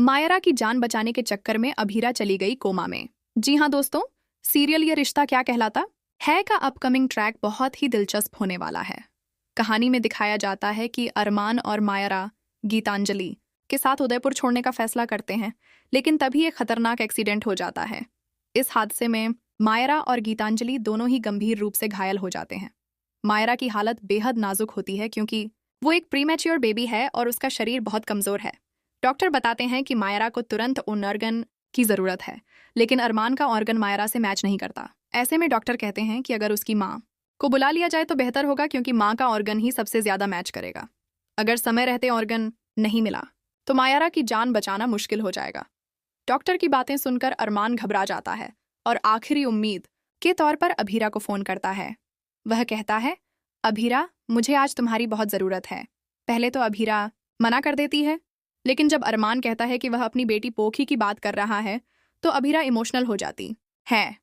मायरा की जान बचाने के चक्कर में अभीरा चली गई कोमा में। जी हाँ दोस्तों, सीरियल ये रिश्ता क्या कहलाता है का अपकमिंग ट्रैक बहुत ही दिलचस्प होने वाला है। कहानी में दिखाया जाता है कि अरमान और मायरा गीतांजलि के साथ उदयपुर छोड़ने का फैसला करते हैं, लेकिन तभी एक खतरनाक एक्सीडेंट हो जाता है। इस हादसे में मायरा और गीतांजलि दोनों ही गंभीर रूप से घायल हो जाते हैं। मायरा की हालत बेहद नाजुक होती है क्योंकि वो एक प्रीमैच्योर बेबी है और उसका शरीर बहुत कमजोर है। डॉक्टर बताते हैं कि मायरा को तुरंत उन ऑर्गन की जरूरत है, लेकिन अरमान का ऑर्गन मायरा से मैच नहीं करता। ऐसे में डॉक्टर कहते हैं कि अगर उसकी माँ को बुला लिया जाए तो बेहतर होगा, क्योंकि माँ का ऑर्गन ही सबसे ज्यादा मैच करेगा। अगर समय रहते ऑर्गन नहीं मिला तो मायरा की जान बचाना मुश्किल हो जाएगा। डॉक्टर की बातें सुनकर अरमान घबरा जाता है और आखिरी उम्मीद के तौर पर अभीरा को फोन करता है। वह कहता है, अभीरा, मुझे आज तुम्हारी बहुत जरूरत है। पहले तो अभीरा मना कर देती है, लेकिन जब अरमान कहता है कि वह अपनी बेटी पोखी की बात कर रहा है तो अभीरा इमोशनल हो जाती है।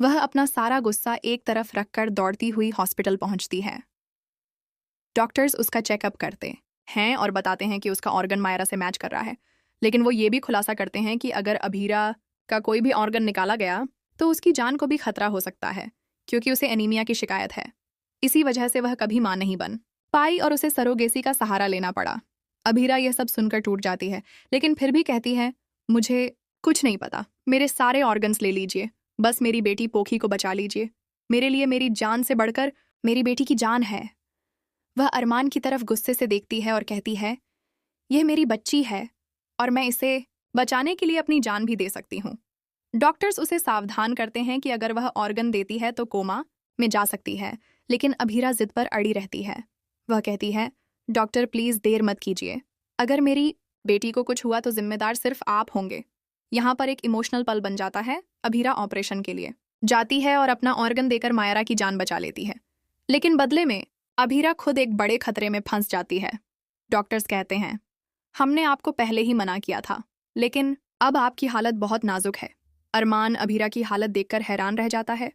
वह अपना सारा गुस्सा एक तरफ रखकर दौड़ती हुई हॉस्पिटल पहुंचती है। डॉक्टर्स उसका चेकअप करते हैं और बताते हैं कि उसका ऑर्गन मायरा से मैच कर रहा है, लेकिन वो ये भी खुलासा करते हैं कि अगर अभीरा का कोई भी ऑर्गन निकाला गया तो उसकी जान को भी खतरा हो सकता है, क्योंकि उसे एनीमिया की शिकायत है। इसी वजह से वह कभी मां नहीं बन पाई और उसे सरोगेसी का सहारा लेना पड़ा। अभीरा यह सब सुनकर टूट जाती है, लेकिन फिर भी कहती है, मुझे कुछ नहीं पता, मेरे सारे ऑर्गन्स ले लीजिए, बस मेरी बेटी पोखी को बचा लीजिए। मेरे लिए मेरी जान से बढ़कर मेरी बेटी की जान है। वह अरमान की तरफ गुस्से से देखती है और कहती है, यह मेरी बच्ची है और मैं इसे बचाने के लिए अपनी जान भी दे सकती हूँ। डॉक्टर्स उसे सावधान करते हैं कि अगर वह ऑर्गन देती है तो कोमा में जा सकती है, लेकिन अभीरा जिद पर अड़ी रहती है। वह कहती है, डॉक्टर प्लीज देर मत कीजिए, अगर मेरी बेटी को कुछ हुआ तो जिम्मेदार सिर्फ आप होंगे। यहाँ पर एक इमोशनल पल बन जाता है। अभीरा ऑपरेशन के लिए जाती है और अपना ऑर्गन देकर मायरा की जान बचा लेती है, लेकिन बदले में अभीरा खुद एक बड़े खतरे में फंस जाती है। डॉक्टर्स कहते हैं, हमने आपको पहले ही मना किया था, लेकिन अब आपकी हालत बहुत नाजुक है। अरमान अभीरा की हालत देखकर हैरान रह जाता है।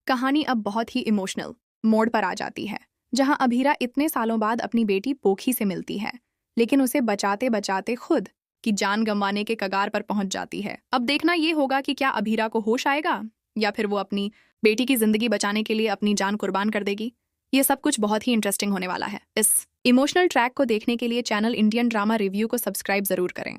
कहानी अब बहुत ही इमोशनल मोड़ पर आ जाती है, जहां अभीरा इतने सालों बाद अपनी बेटी पोखी से मिलती है, लेकिन उसे बचाते बचाते खुद की जान गंवाने के कगार पर पहुंच जाती है। अब देखना ये होगा कि क्या अभीरा को होश आएगा या फिर वो अपनी बेटी की जिंदगी बचाने के लिए अपनी जान कुर्बान कर देगी। ये सब कुछ बहुत ही इंटरेस्टिंग होने वाला है। इस इमोशनल ट्रैक को देखने के लिए चैनल इंडियन ड्रामा रिव्यू को सब्सक्राइब जरूर करें।